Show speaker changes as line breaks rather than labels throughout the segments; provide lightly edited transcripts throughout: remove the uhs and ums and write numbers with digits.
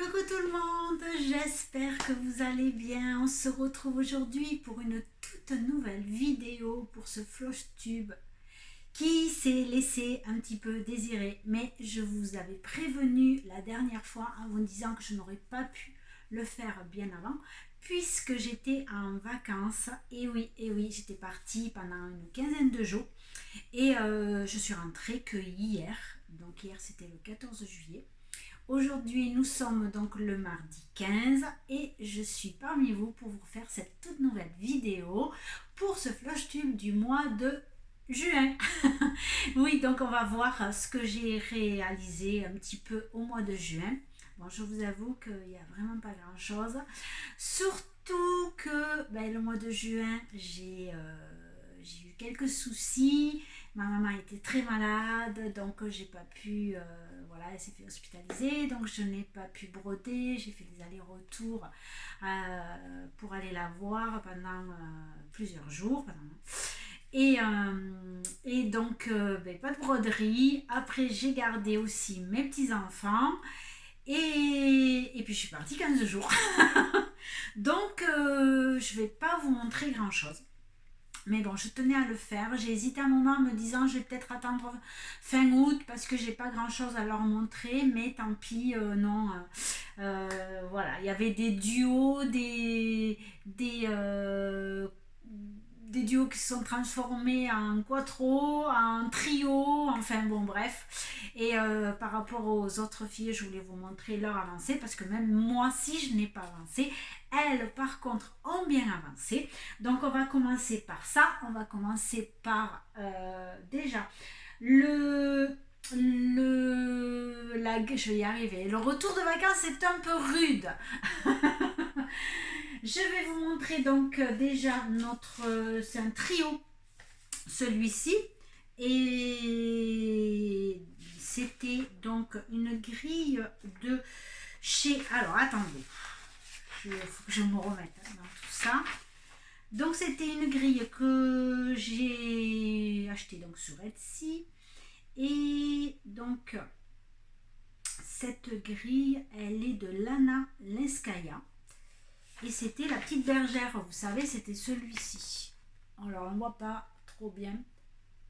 Coucou tout le monde, j'espère que vous allez bien. On se retrouve aujourd'hui pour une toute nouvelle vidéo pour ce Floss Tube qui s'est laissé un petit peu désirer. Mais je vous avais prévenu la dernière fois en vous disant que je n'aurais pas pu le faire bien avant puisque j'étais en vacances. Et oui, j'étais partie pendant une quinzaine de jours et je suis rentrée que hier. Donc hier c'était le 14 juillet. Aujourd'hui, nous sommes donc le mardi 15 et je suis parmi vous pour vous faire cette toute nouvelle vidéo pour ce Floss Tube du mois de juin. Oui, donc on va voir ce que j'ai réalisé un petit peu au mois de juin. Bon, je vous avoue qu'il n'y a vraiment pas grand chose. Surtout que le mois de juin, j'ai eu quelques soucis. Ma maman était très malade, donc j'ai pas pu, voilà, elle s'est fait hospitaliser, donc je n'ai pas pu broder. J'ai fait des allers-retours pour aller la voir pendant plusieurs jours. Et donc, pas de broderie. Après, j'ai gardé aussi mes petits-enfants. Et puis, je suis partie 15 jours. Donc, je vais pas vous montrer grand-chose. Mais bon, je tenais à le faire. J'ai hésité un moment en me disant je vais peut-être attendre fin août parce que j'ai pas grand chose à leur montrer. Mais tant pis, non. Voilà, il y avait des duos, des duos qui se sont transformés en quattro, en trio, enfin bon bref. Et par rapport aux autres filles, je voulais vous montrer leur avancée parce que même moi, si je n'ai pas avancé, elles par contre ont bien avancé. Donc on va commencer par ça. On va commencer par déjà je vais y arriver. Le retour de vacances est un peu rude. Je vais vous montrer donc déjà c'est un trio, celui-ci. Et c'était donc une grille de chez... Alors attendez, il faut que je me remette dans tout ça. Donc c'était une grille que j'ai achetée donc sur Etsy. Et donc cette grille, elle est de Lana Lenskaya. Et c'était la petite bergère, vous savez, c'était celui-ci. Alors on ne voit pas trop bien.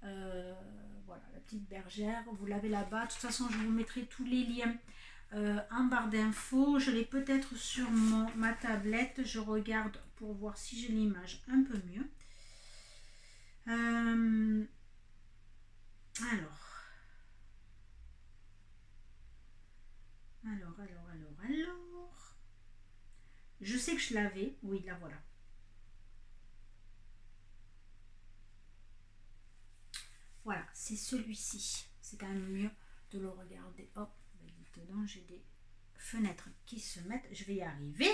Voilà, la petite bergère, vous l'avez là-bas. De toute façon, je vous mettrai tous les liens en barre d'infos. Je l'ai peut-être sur ma tablette. Je regarde pour voir si j'ai l'image un peu mieux. Alors. Je sais que je l'avais. Oui, là voilà. Voilà, c'est celui-ci. C'est quand même mieux de le regarder. Hop, dedans j'ai des fenêtres qui se mettent. Je vais y arriver.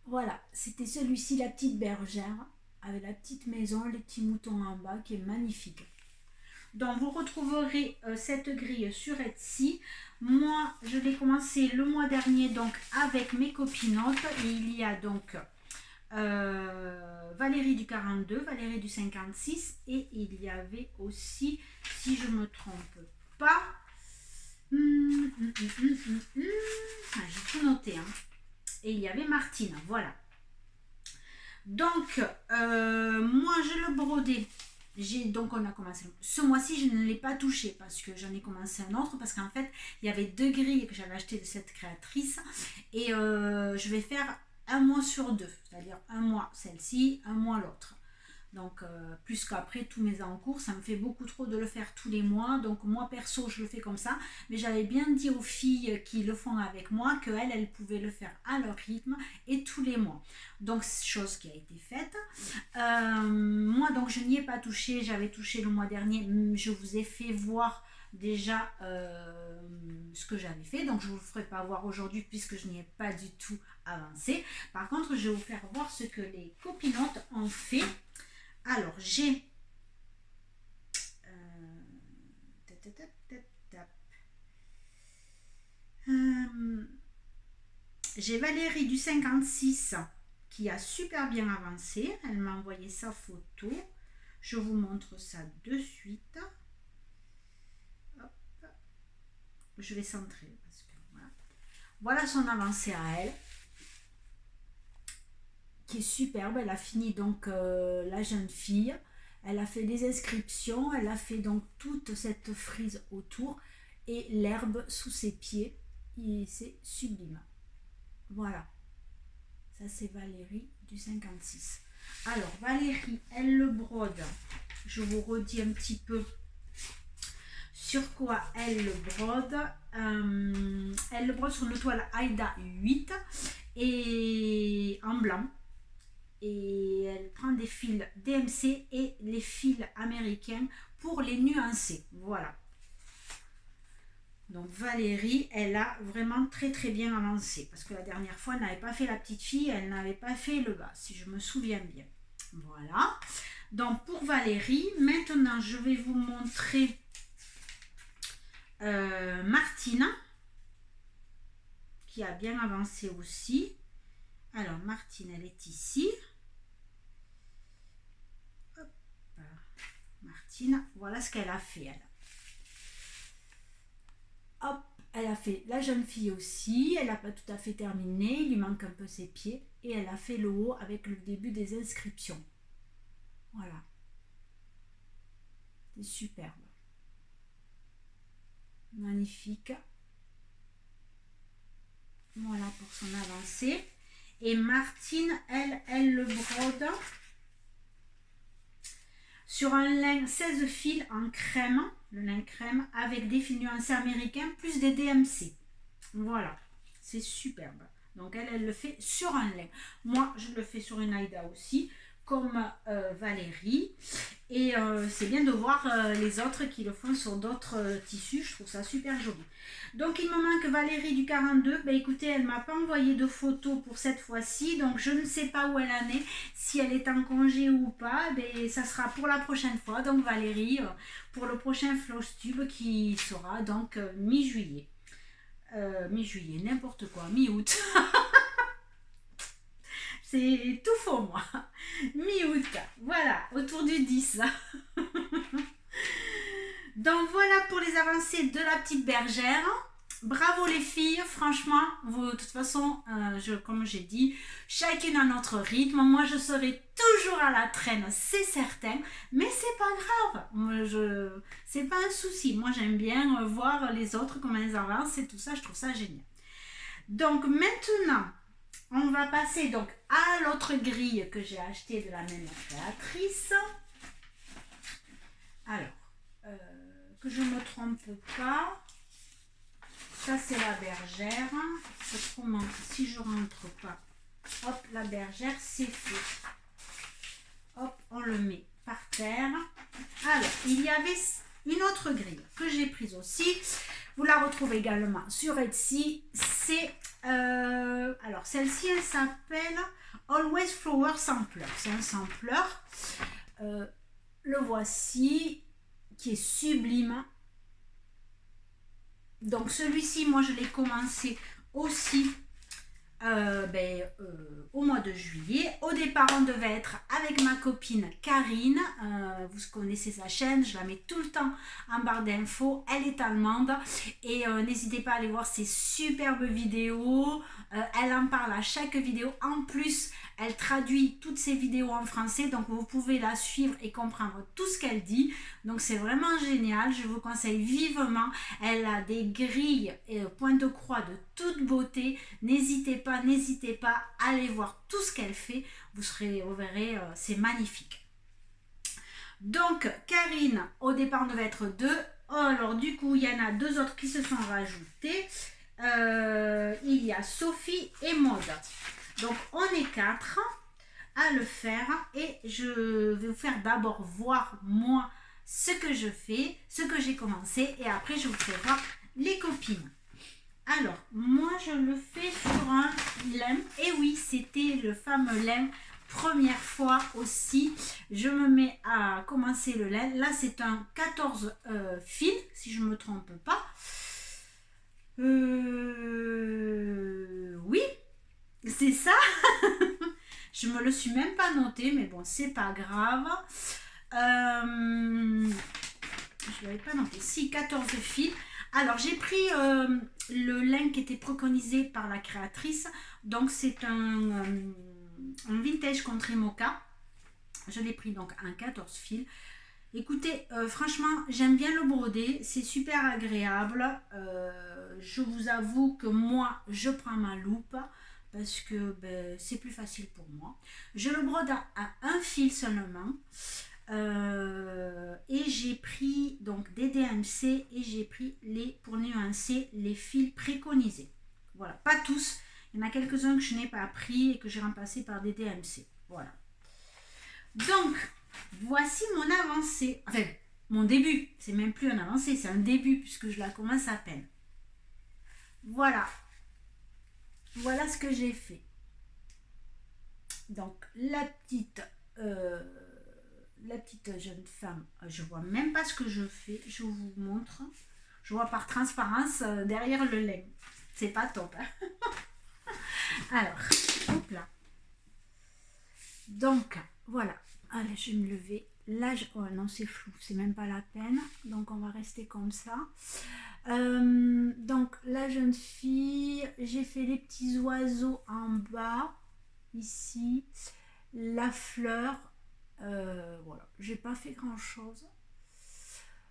Voilà, c'était celui-ci, la petite bergère, avec la petite maison, les petits moutons en bas, qui est magnifique. Donc vous retrouverez cette grille sur Etsy. Moi, je l'ai commencé le mois dernier donc avec mes copinotes. Et il y a donc Valérie du 42, Valérie du 56 et il y avait aussi, si je me trompe pas, j'ai tout noté, hein. Et il y avait Martine, voilà. Donc moi je le brodais. Donc on a commencé ce mois-ci, je ne l'ai pas touché parce que j'en ai commencé un autre, parce qu'en fait il y avait deux grilles que j'avais achetées de cette créatrice et je vais faire un mois sur deux, c'est-à-dire un mois celle-ci, un mois l'autre. Donc plus qu'après tous mes encours, ça me fait beaucoup trop de le faire tous les mois. Donc moi perso je le fais comme ça, mais j'avais bien dit aux filles qui le font avec moi qu'elles pouvaient le faire à leur rythme et tous les mois. Donc chose qui a été faite. Moi donc je n'y ai pas touché, j'avais touché le mois dernier, je vous ai fait voir déjà ce que j'avais fait, donc je ne vous le ferai pas voir aujourd'hui puisque je n'y ai pas du tout avancé. Par contre je vais vous faire voir ce que les copinotes ont fait. Alors j'ai j'ai Valérie du 56 qui a super bien avancé. Elle m'a envoyé sa photo. Je vous montre ça de suite. Hop. je vais centrer. Parce que, voilà. Voilà son avancée à elle, qui est superbe. Elle a fini donc la jeune fille. Elle a fait des inscriptions. Elle a fait donc toute cette frise autour. Et l'herbe sous ses pieds. Et c'est sublime. Voilà. Ça, c'est Valérie du 56. Alors, Valérie, elle le brode. Je vous redis un petit peu sur quoi elle le brode. Elle le brode sur une toile Aïda 8 et en blanc. Et elle prend des fils DMC et les fils américains pour les nuancer. Voilà. Donc Valérie, elle a vraiment très très bien avancé. Parce que la dernière fois, elle n'avait pas fait la petite fille, elle n'avait pas fait le bas, si je me souviens bien. Voilà. Donc pour Valérie, maintenant je vais vous montrer Martine, qui a bien avancé aussi. Alors Martine, elle est ici. Hop. Martine, voilà ce qu'elle a fait, elle. Hop, elle a fait la jeune fille aussi, elle n'a pas tout à fait terminé, il lui manque un peu ses pieds, et elle a fait le haut avec le début des inscriptions. Voilà. C'est superbe. Magnifique. Voilà pour son avancée. Et Martine, elle le brode sur un lin 16 fils en crème, le lin crème, avec des fils nuancés américains plus des DMC. Voilà, c'est superbe. Donc elle le fait sur un lin. Moi, je le fais sur une Aïda aussi, comme Valérie. Et c'est bien de voir les autres qui le font sur d'autres tissus. Je trouve ça super joli. Donc il me manque Valérie du 42. Ben, écoutez, elle ne m'a pas envoyé de photos pour cette fois-ci. Donc je ne sais pas où elle en est. Si elle est en congé ou pas, ben, ça sera pour la prochaine fois. Donc Valérie, pour le prochain Flosstube qui sera donc mi-juillet. Mi-juillet, n'importe quoi, mi-août. C'est tout faux, moi. Mi-août, voilà, autour du 10. Donc voilà pour les avancées de la petite bergère. Bravo les filles, franchement, vous, de toute façon, comme j'ai dit, chacune à notre rythme. Moi, je serai toujours à la traîne, c'est certain, mais c'est pas grave. C'est pas un souci. Moi, j'aime bien voir les autres, comment elles avancent et tout ça, je trouve ça génial. Donc maintenant, on va passer donc à l'autre grille que j'ai achetée de la même créatrice. Alors, que je ne me trompe pas, ça c'est la bergère. Autrement, si je rentre pas, hop, la bergère c'est fait. Hop, on le met par terre. Alors, il y avait une autre grille que j'ai prise aussi. Vous la retrouvez également sur Etsy. C'est alors celle-ci, elle s'appelle Always Flower Sampler. C'est un sampler. Le voici, qui est sublime. Donc celui-ci, moi je l'ai commencé aussi au mois de juillet. Au départ, on devait être avec ma copine Karine. Vous connaissez sa chaîne, je la mets tout le temps en barre d'infos. Elle est allemande et n'hésitez pas à aller voir ses superbes vidéos. Elle en parle à chaque vidéo. En plus, elle traduit toutes ses vidéos en français, donc vous pouvez la suivre et comprendre tout ce qu'elle dit. Donc c'est vraiment génial, je vous conseille vivement. Elle a des grilles et points de croix de toute beauté. N'hésitez pas, à aller voir tout ce qu'elle fait. Vous verrez, c'est magnifique. Donc Karine, au départ on devait être deux. Alors du coup, il y en a deux autres qui se sont rajoutés. Il y a Sophie et Maud. Donc on est 4 à le faire et je vais vous faire d'abord voir moi ce que je fais, ce que j'ai commencé et après je vous ferai voir les copines. Alors moi je le fais sur un lin et oui c'était le fameux lin première fois aussi. Je me mets à commencer le lin. Là c'est un 14 fils si je ne me trompe pas. Oui. C'est ça. Je me le suis même pas noté, mais bon, c'est pas grave. Je l'avais pas noté. Si, 14 fils. Alors, j'ai pris le lin qui était préconisé par la créatrice. Donc, c'est un vintage country mocha. Je l'ai pris donc en 14 fils. Écoutez, franchement, j'aime bien le broder. C'est super agréable. Je vous avoue que moi, je prends ma loupe parce que ben, c'est plus facile pour moi. Je le brode à un fil seulement. Et j'ai pris donc des DMC et j'ai pris pour nuancer les fils préconisés. Voilà, pas tous. Il y en a quelques-uns que je n'ai pas pris et que j'ai remplacé par des DMC. Voilà. Donc, voici mon avancée. Enfin, mon début. C'est même plus un avancé, c'est un début puisque je la commence à peine. Voilà. Voilà ce que j'ai fait. Donc, la petite jeune femme, je vois même pas ce que je fais. Je vous montre. Je vois par transparence derrière le lait. C'est pas top. Hein. Alors, hop là. Donc, voilà. Allez, je vais me lever. Là, oh non, c'est flou, c'est même pas la peine. Donc, on va rester comme ça. Donc, la jeune fille, j'ai fait les petits oiseaux en bas, ici. La fleur, voilà. J'ai pas fait grand-chose.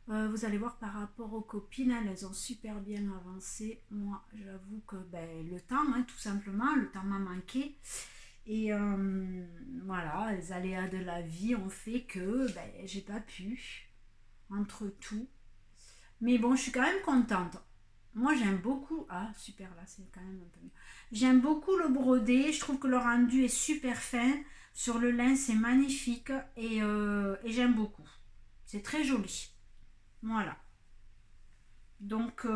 Vous allez voir par rapport aux copines, elles ont super bien avancé. Moi, j'avoue que ben, le temps, hein, tout simplement, le temps m'a manqué. Et voilà, les aléas de la vie ont fait que ben, j'ai pas pu, entre tout. Mais bon, je suis quand même contente. Moi, j'aime beaucoup... Ah, super, là, c'est quand même un peu mieux. J'aime beaucoup le brodé. Je trouve que le rendu est super fin. Sur le lin, c'est magnifique. Et j'aime beaucoup. C'est très joli. Voilà. Donc,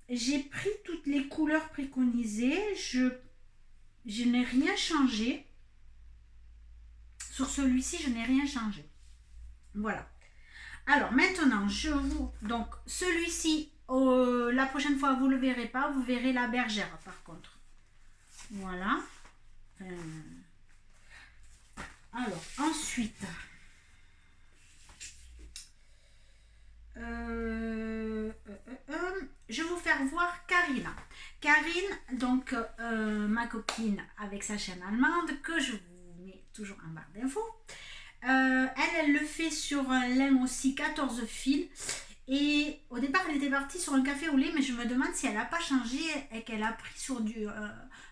j'ai pris toutes les couleurs préconisées. Je n'ai rien changé. Sur celui-ci, je n'ai rien changé. Voilà. Alors maintenant, donc celui-ci, la prochaine fois, vous ne le verrez pas. Vous verrez la bergère, par contre. Voilà. Alors, ensuite... je vais vous faire voir Karine. Karine, donc ma copine avec sa chaîne allemande, que je vous mets toujours en barre d'infos. Elle le fait sur un lin aussi 14 fils. Et au départ, elle était partie sur un café au lait, mais je me demande si elle n'a pas changé et qu'elle a pris sur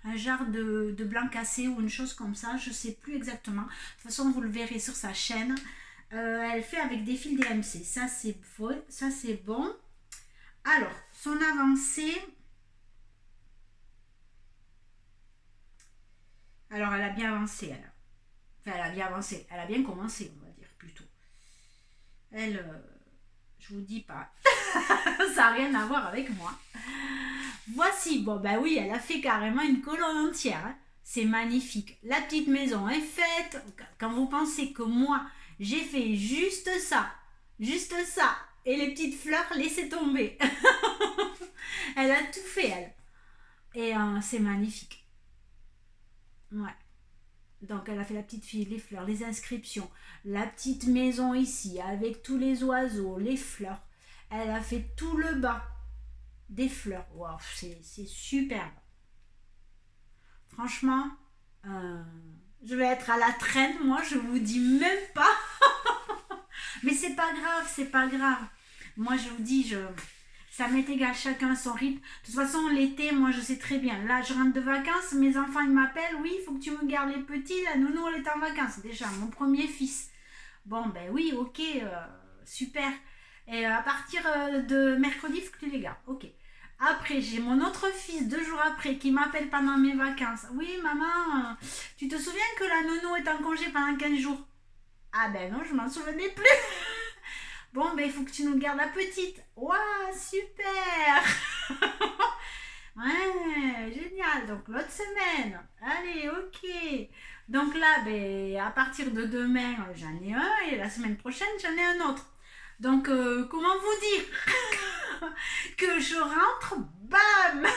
un genre de blanc cassé ou une chose comme ça. Je ne sais plus exactement. De toute façon, vous le verrez sur sa chaîne. Elle fait avec des fils DMC. Ça, c'est bon. Alors, son avancée. Alors, elle a bien avancé, elle. Enfin, elle a bien avancé. Elle a bien commencé, on va dire, plutôt. Elle, je vous dis pas. Ça n'a rien à voir avec moi. Voici, bon, bah oui, elle a fait carrément une colonne entière. Hein. C'est magnifique. La petite maison est faite. Quand vous pensez que moi, j'ai fait juste ça, et les petites fleurs, laissez tomber. Elle a tout fait, elle. Et c'est magnifique. Ouais. Donc, elle a fait la petite fille, les fleurs, les inscriptions, la petite maison ici, avec tous les oiseaux, les fleurs. Elle a fait tout le bas des fleurs. Waouh, c'est superbe. Franchement, je vais être à la traîne, moi, je vous dis même pas. Mais c'est pas grave, c'est pas grave. Moi, je vous dis, ça m'est égal, chacun à son rythme. De toute façon, l'été, moi, je sais très bien. Là, je rentre de vacances, mes enfants, ils m'appellent. Oui, il faut que tu me gardes les petits. La nounou, elle est en vacances. Déjà, mon premier fils. Bon, ben oui, ok, super. Et à partir de mercredi, il faut que tu les gardes. Ok. Après, j'ai mon autre fils, 2 jours après, qui m'appelle pendant mes vacances. Oui, maman, tu te souviens que la nounou est en congé pendant 15 jours? Ah ben non, je m'en souvenais plus. Bon, ben il faut que tu nous gardes la petite. Waouh, super. Ouais, génial. Donc l'autre semaine. Allez, ok. Donc là, ben, à partir de demain, j'en ai un et la semaine prochaine, j'en ai un autre. Donc, comment vous dire que je rentre, bam.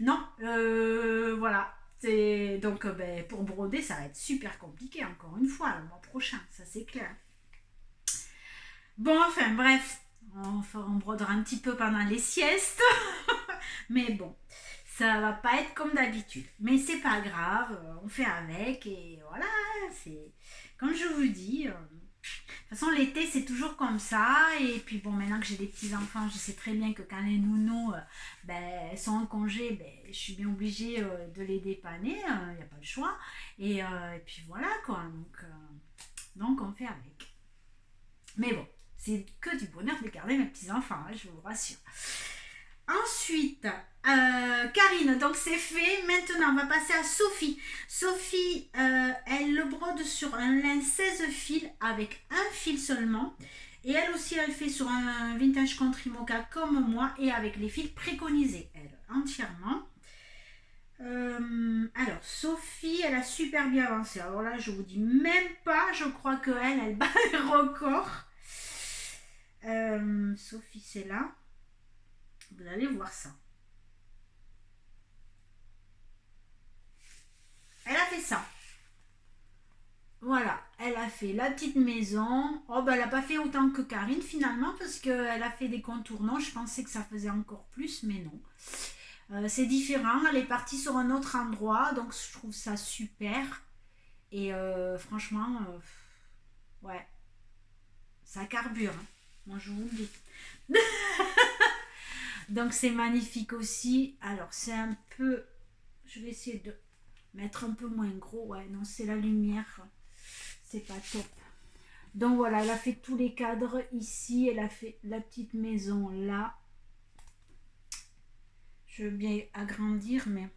Non, voilà. Donc, ben, pour broder, ça va être super compliqué, encore une fois, le mois prochain, ça c'est clair. Bon, enfin bref, on brodera un petit peu pendant les siestes. Mais bon, ça va pas être comme d'habitude. Mais c'est pas grave, on fait avec et voilà, c'est comme je vous dis. De toute façon, l'été, c'est toujours comme ça. Et puis, bon, maintenant que j'ai des petits-enfants, je sais très bien que quand les nounous ben, sont en congé, ben, je suis bien obligée de les dépanner. Il n'y a pas le choix. Et puis, voilà, quoi. Donc, on fait avec. Mais bon, c'est que du bonheur de garder mes petits-enfants, hein, je vous rassure. Ensuite, Karine, donc c'est fait. Maintenant, on va passer à Sophie. Sophie, elle le brode sur un lin 16 fils avec un fil seulement. Et elle aussi, elle fait sur un vintage country mocha comme moi et avec les fils préconisés, elle, entièrement. Alors, Sophie, elle a super bien avancé. Alors là, je vous dis même pas, je crois qu'elle, elle bat les records. Sophie, c'est là. Vous allez voir ça. Elle a fait ça. Voilà, elle a fait la petite maison. Oh, ben, elle n'a pas fait autant que Karine finalement parce qu'elle a fait des contournants. Je pensais que ça faisait encore plus, mais non. C'est différent. Elle est partie sur un autre endroit, donc je trouve ça super. Et franchement, ouais, ça carbure, hein. Moi, je vous le dis. Donc, c'est magnifique aussi. Alors, c'est un peu. Je vais essayer de mettre un peu moins gros. Ouais, non, c'est la lumière. C'est pas top. Donc voilà, elle a fait tous les cadres ici. Elle a fait la petite maison là. Je veux bien agrandir, mais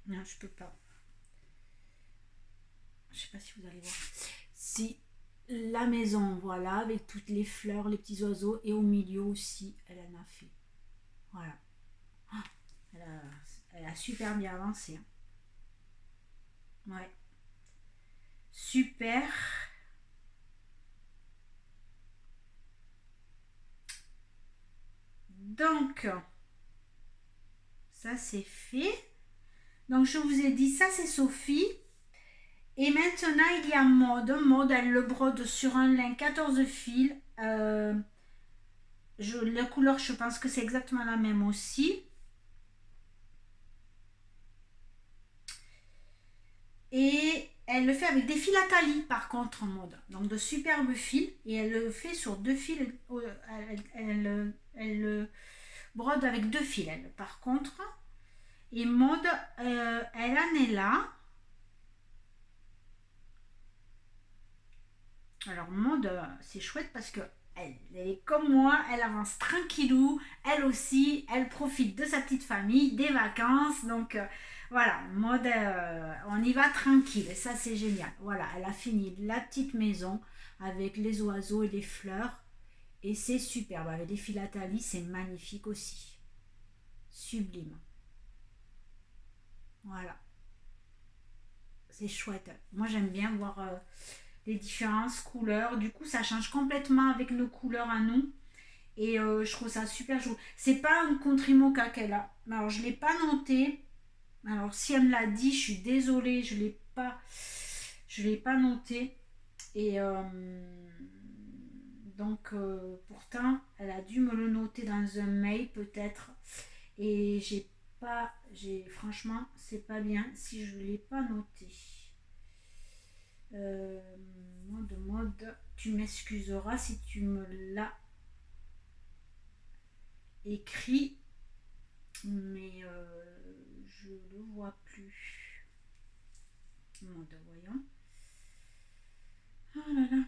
non, je peux pas. Je sais pas si vous allez voir. Si la maison, voilà, avec toutes les fleurs, les petits oiseaux, et au milieu aussi, elle en a fait. Voilà. Elle a super bien avancé. Ouais. Super. Donc, ça c'est fait. Donc, je vous ai dit, ça c'est Sophie. Et maintenant, il y a Maude. Maude, elle le brode sur un lin 14 fils. La couleur, je pense que c'est exactement la même aussi. Et elle le fait avec des fils à talis, par contre, en mode. Donc, de superbes fils. Et elle le fait sur deux fils. Elle brode avec deux fils, elle, par contre. Et Maude, elle en est là. Alors Maude, c'est chouette parce que elle est comme moi, elle avance tranquillou, elle aussi, elle profite de sa petite famille, des vacances, donc voilà, Maude, on y va tranquille, et ça c'est génial. Voilà, elle a fini la petite maison avec les oiseaux et les fleurs, et c'est superbe, avec des philatalies, c'est magnifique aussi, sublime. Voilà, c'est chouette. Moi j'aime bien voir les différentes couleurs. Du coup, ça change complètement avec nos couleurs à nous. Et je trouve ça super joli. C'est pas un country mocha qu'elle a. Alors, je ne l'ai pas noté. Alors, si elle me l'a dit, je suis désolée, je l'ai pas noté. Et donc, pourtant, elle a dû me le noter dans un mail peut-être. Et franchement, c'est pas bien si je ne l'ai pas noté. Mode, tu m'excuseras si tu me l'as écrit, mais je le vois plus. Mode, voyons. Oh là là.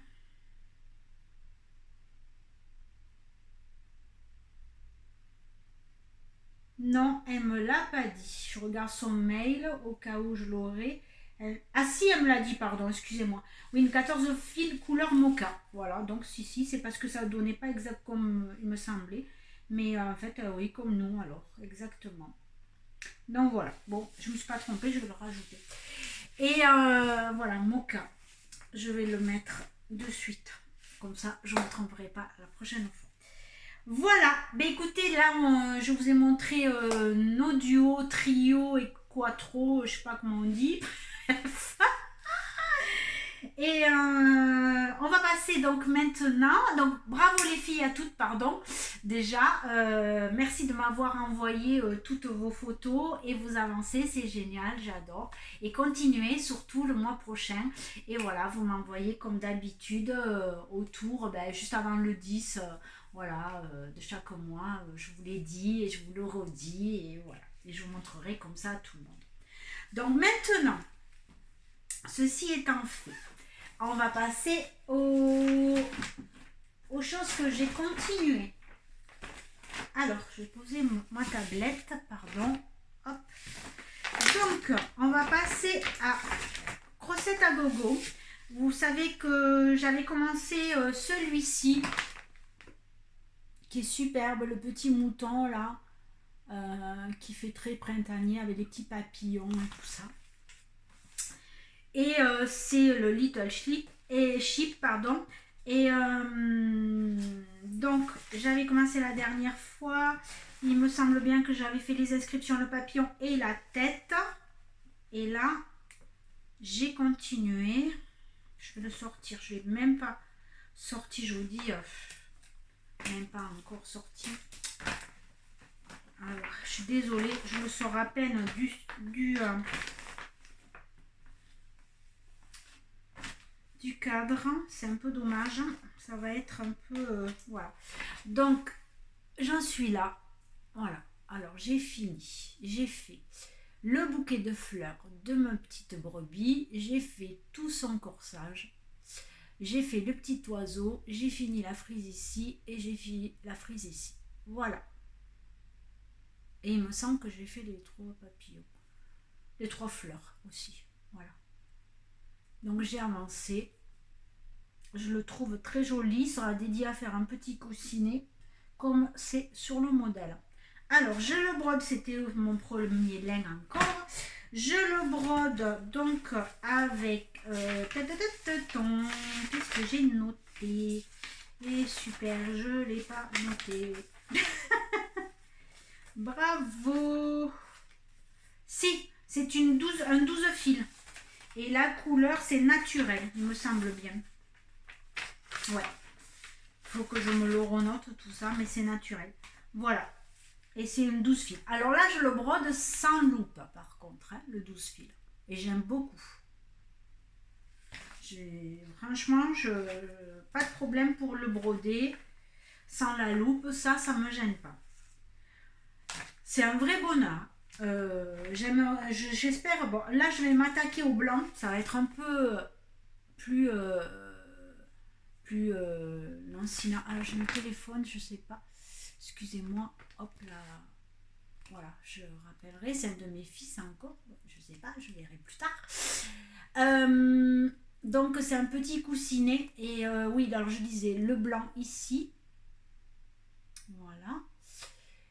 Non, elle me l'a pas dit. Je regarde son mail au cas où je l'aurais. Ah si, elle me l'a dit, pardon, excusez-moi. Oui, une 14 fils couleur mocha. Voilà, donc si, c'est parce que ça ne donnait pas exact comme il me semblait. Mais en fait, oui, comme nous, alors, exactement. Donc voilà, bon, je ne me suis pas trompée, je vais le rajouter. Et voilà, mocha. Je vais le mettre de suite. Comme ça, je ne me tromperai pas la prochaine fois. Voilà, ben écoutez, là, je vous ai montré nos duos, trio et quattro, je sais pas comment on dit. Et on va passer donc maintenant, donc bravo les filles à toutes, pardon, déjà, merci de m'avoir envoyé toutes vos photos et vos avancées, c'est génial, j'adore. Et continuez surtout le mois prochain, et voilà, vous m'envoyez comme d'habitude autour, juste avant le 10, voilà, de chaque mois, je vous l'ai dit et je vous le redis, et voilà, et je vous montrerai comme ça à tout le monde. Donc maintenant, ceci étant fait, on va passer aux choses que j'ai continuées. Alors, je vais poser ma tablette, pardon. Hop. Donc, on va passer à Crocette à gogo. Vous savez que j'avais commencé celui-ci, qui est superbe, le petit mouton là, qui fait très printanier avec des petits papillons et tout ça. Et c'est le Little Sheep, pardon. Et donc j'avais commencé la dernière fois, il me semble bien que j'avais fait les inscriptions, le papillon et la tête, et là j'ai continué. Je vais le sortir, je ne l'ai même pas sorti, je vous dis, même pas encore sorti. Alors je suis désolée, je le sors à peine du cadre, c'est un peu dommage, ça va être un peu voilà. Donc j'en suis là, voilà. Alors j'ai fini, j'ai fait le bouquet de fleurs de ma petite brebis, j'ai fait tout son corsage, j'ai fait le petit oiseau, j'ai fini la frise ici et j'ai fini la frise ici, voilà. Et il me semble que j'ai fait les 3 papillons, les 3 fleurs aussi, voilà. Donc j'ai avancé. Je le trouve très joli, il sera dédié à faire un petit coussinet comme c'est sur le modèle. Alors je le brode, c'était mon premier lin encore. Je le brode donc avec qu'est-ce que j'ai noté? Et super, je ne l'ai pas noté. Bravo. Si, c'est un 12 fils. Et la couleur c'est naturel, il me semble bien. Ouais, faut que je me le renote tout ça, mais c'est naturel. Voilà, et c'est une 12 fils. Alors là, je le brode sans loupe, par contre, hein, le 12 fils. Et j'aime beaucoup. Franchement, pas de problème pour le broder sans la loupe, ça me gêne pas. C'est un vrai bonheur. J'espère, bon, là je vais m'attaquer au blanc, ça va être un peu plus... non, sinon, alors j'ai mon téléphone, je sais pas, excusez-moi, hop là, voilà, je rappellerai, c'est un de mes fils encore, je sais pas, je verrai plus tard. Donc c'est un petit coussinet, et oui, alors je disais le blanc ici, voilà,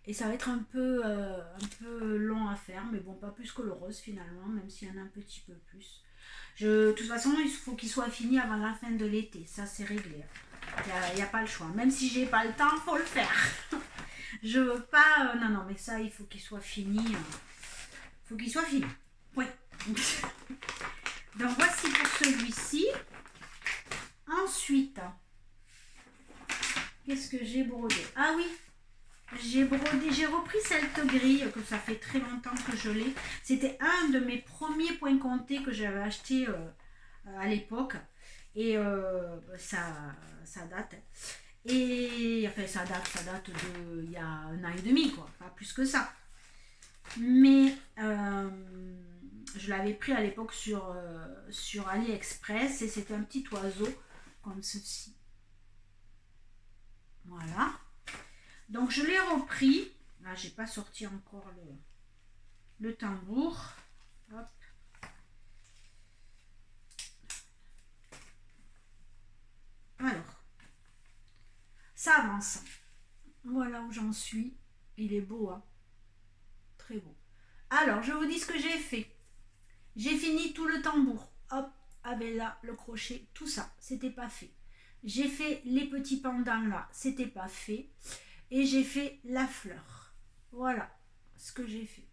et ça va être un peu long à faire, mais bon, pas plus que le rose finalement, même s'il y en a un petit peu plus. De toute façon, il faut qu'il soit fini avant la fin de l'été, ça c'est réglé. Il n'y a pas le choix, même si j'ai pas le temps, faut le faire. Je veux pas, non, mais ça, il faut qu'il soit fini. Faut qu'il soit fini. Oui. Donc voici pour celui-ci. Ensuite, qu'est-ce que j'ai brodé? Ah oui, j'ai repris cette grille que ça fait très longtemps que je l'ai. C'était un de mes premiers points comptés que j'avais acheté à l'époque. Et ça date. Et enfin, ça date de il y a 1 an et demi, quoi, pas plus que ça. Mais je l'avais pris à l'époque sur AliExpress, et c'était un petit oiseau comme ceci. Voilà. Donc je l'ai repris. Là, j'ai pas sorti encore le tambour. Hop. Alors, ça avance. Voilà où j'en suis. Il est beau, hein. Très beau. Alors, je vous dis ce que j'ai fait. J'ai fini tout le tambour. Hop, avec là, le crochet, tout ça, c'était pas fait. J'ai fait les petits pendants là, c'était pas fait. Et j'ai fait la fleur. Voilà ce que j'ai fait.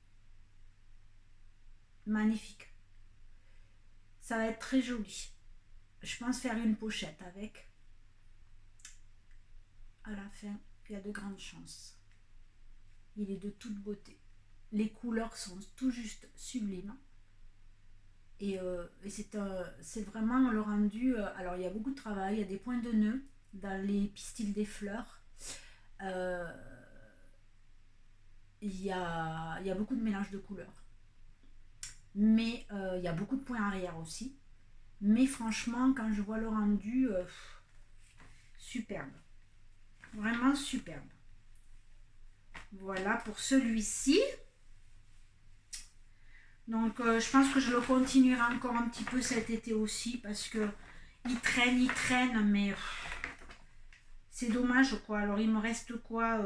Magnifique. Ça va être très joli. je pense faire une pochette avec. À la fin, il y a de grandes chances. Il est de toute beauté. Les couleurs sont tout juste sublimes. Et c'est vraiment le rendu. Alors, il y a beaucoup de travail, il y a des points de nœud dans les pistils des fleurs. Euh, il y a beaucoup de mélange de couleurs. Mais il y a beaucoup de points arrière aussi. Mais franchement, quand je vois le rendu, superbe. Vraiment superbe. Voilà pour celui-ci. Donc je pense que je le continuerai encore un petit peu cet été aussi parce que il traîne, mais c'est dommage quoi. Alors il me reste quoi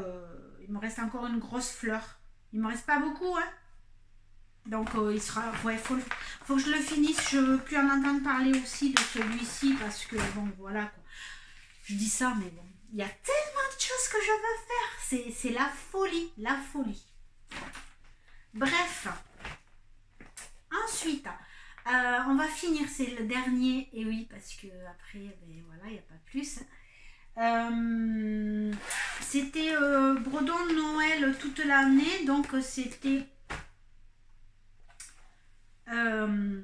il me reste encore une grosse fleur. Il me reste pas beaucoup, hein. Donc il sera. Ouais, faut que je le finisse. Je veux plus en entendre parler aussi de celui-ci parce que bon voilà quoi. Je dis ça, mais bon. Il y a tellement de choses que je veux faire. C'est la folie, la folie. Bref. Ensuite, on va finir, c'est le dernier, et oui, parce que après, ben voilà, il n'y a pas plus. C'était Bredon de Noël toute l'année, donc c'était je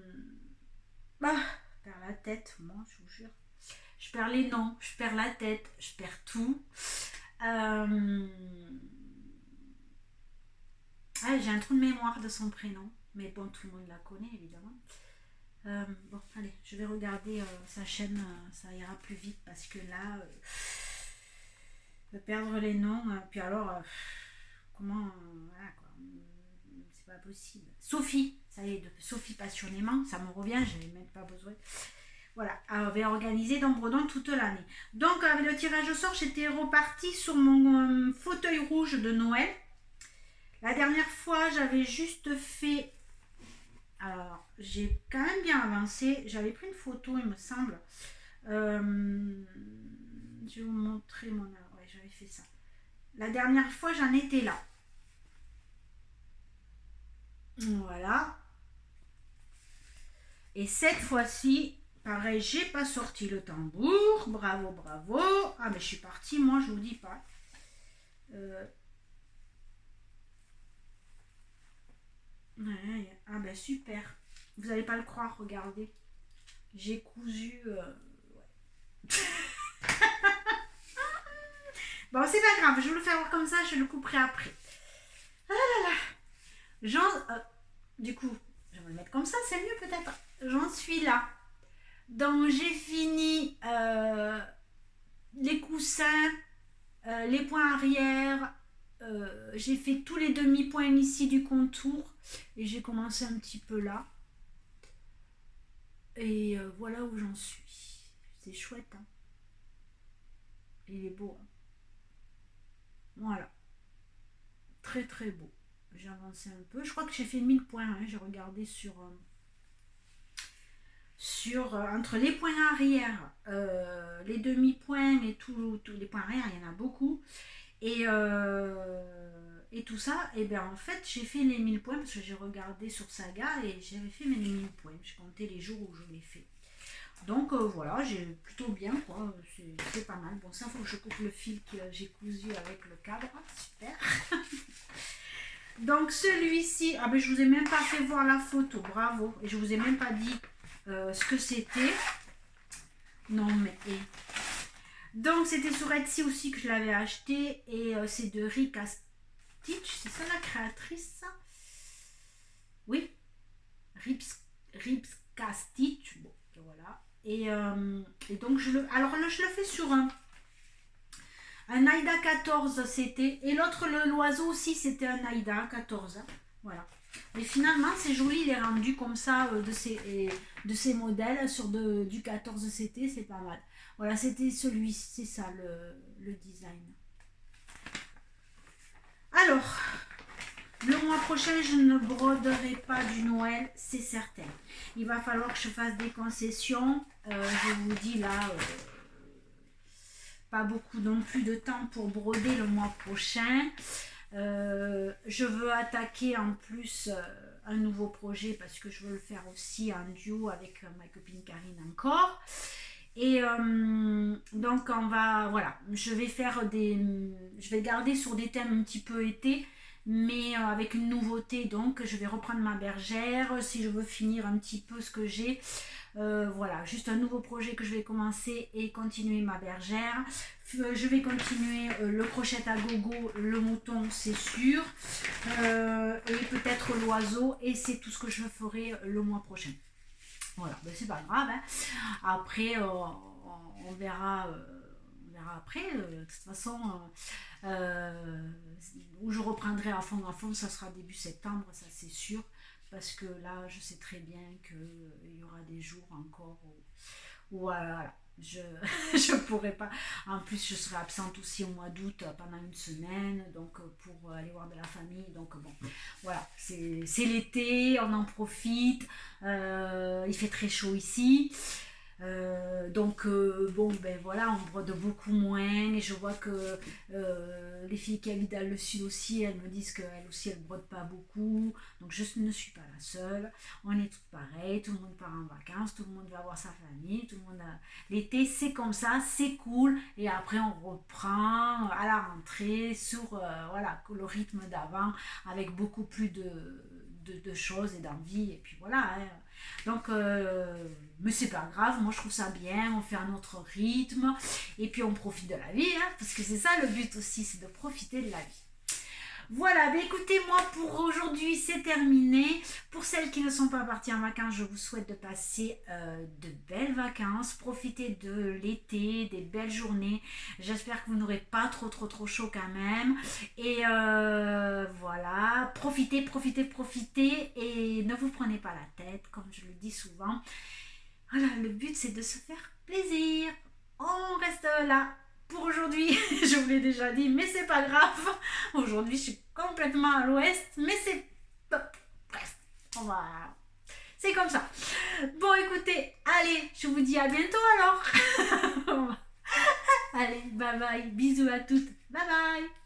perds la tête, moi, je vous jure. Je perds les noms, je perds la tête, je perds tout. J'ai un trou de mémoire de son prénom, mais bon, tout le monde la connaît évidemment. Bon, allez, je vais regarder sa chaîne, ça ira plus vite parce que là, perdre les noms, puis alors, comment, voilà quoi, c'est pas possible. Sophie, ça y est, Sophie passionnément, ça me revient, je n'ai même pas besoin. Voilà, elle avait organisé dans Bredon toute l'année. Donc, avec le tirage au sort, j'étais repartie sur mon fauteuil rouge de Noël. La dernière fois, j'avais juste fait. Alors, j'ai quand même bien avancé. J'avais pris une photo, il me semble. Je vais vous montrer mon. Ouais, j'avais fait ça. La dernière fois, j'en étais là. Voilà. Et cette fois-ci, pareil, j'ai pas sorti le tambour. Bravo, bravo. Ah, mais je suis partie, moi, je vous dis pas. Ah, ben super. Vous n'allez pas le croire, regardez. J'ai cousu. Ouais. Bon, c'est pas grave, je vais le faire comme ça, je le couperai après. Ah là là. Du coup, je vais le mettre comme ça, c'est mieux peut-être. J'en suis là. Donc, j'ai fini les coussins, les points arrière. J'ai fait tous les demi-points ici du contour. Et j'ai commencé un petit peu là. Et voilà où j'en suis. C'est chouette, hein. Il est beau, hein. Voilà. Très très beau. J'ai avancé un peu. Je crois que j'ai fait 1000 points. Hein. J'ai regardé sur entre les points arrière, les demi-points et tous les points arrière, il y en a beaucoup. Et tout ça, et bien en fait, j'ai fait les 1000 points parce que j'ai regardé sur Saga et j'avais fait mes 1000 points. J'ai compté les jours où je l'ai fait. Donc voilà, j'ai plutôt bien quoi, c'est pas mal. Bon, ça faut que je coupe le fil que j'ai cousu avec le cadre, super. Donc celui-ci, ah ben je vous ai même pas fait voir la photo, bravo. Et je vous ai même pas dit ce que c'était. Non mais... Donc c'était sur Etsy aussi que je l'avais acheté et c'est de Rika Stitch, c'est ça la créatrice ça? Oui, Ripska Stitch, bon voilà. Et donc je le fais sur un Aida 14 c'était, et l'autre l'oiseau aussi c'était un Aida 14, hein, voilà. Et finalement c'est joli, il est rendu comme ça de ces modèles sur du 14 CT, c'est pas mal. Voilà, c'était celui, c'est ça le design. Alors, le mois prochain, je ne broderai pas du Noël, c'est certain. Il va falloir que je fasse des concessions. Je vous dis là, pas beaucoup non plus de temps pour broder le mois prochain. Je veux attaquer en plus un nouveau projet parce que je veux le faire aussi en duo avec ma copine Karine encore. Et donc on va, voilà, je vais garder sur des thèmes un petit peu été, mais avec une nouveauté. Donc je vais reprendre ma bergère si je veux finir un petit peu ce que j'ai. Voilà, juste un nouveau projet que je vais commencer et continuer ma bergère. Je vais continuer le crochet à gogo, le mouton, c'est sûr, et peut-être l'oiseau, et c'est tout ce que je ferai le mois prochain. Voilà, ben c'est pas grave, hein. Après, on verra. On verra après, de toute façon, où je reprendrai à fond, ça sera début septembre, ça c'est sûr, parce que là, je sais très bien qu'il y aura des jours encore où voilà, je je pourrai pas. En plus, je serai absente aussi au mois d'août pendant une semaine, donc pour aller voir de la famille. Donc bon, voilà, c'est l'été, on en profite. Il fait très chaud ici. Donc bon ben voilà, on brode beaucoup moins, et je vois que les filles qui habitent dans le sud aussi, elles me disent qu'elles aussi elles brodent pas beaucoup, donc je ne suis pas la seule, on est toutes pareilles, tout le monde part en vacances, tout le monde va voir sa famille, tout le monde a... L'été c'est comme ça, c'est cool, et après on reprend à la rentrée sur voilà, le rythme d'avant, avec beaucoup plus de choses et d'envie, et puis voilà, hein. Donc, mais c'est pas grave, moi je trouve ça bien, on fait un autre rythme, et puis on profite de la vie, hein, parce que c'est ça le but aussi, c'est de profiter de la vie. Voilà, ben écoutez, moi pour aujourd'hui c'est terminé. Pour celles qui ne sont pas parties en vacances, je vous souhaite de passer de belles vacances, profiter de l'été, des belles journées. J'espère que vous n'aurez pas trop chaud quand même. Et voilà, profitez, profitez, et ne vous prenez pas la tête, comme je le dis souvent. Voilà, le but c'est de se faire plaisir. On reste là pour aujourd'hui. Je vous l'ai déjà dit, mais c'est pas grave. Aujourd'hui, je suis complètement à l'ouest, mais c'est bref. On va. C'est comme ça. Bon, écoutez, allez, je vous dis à bientôt alors. Allez, bye bye. Bisous à toutes. Bye bye.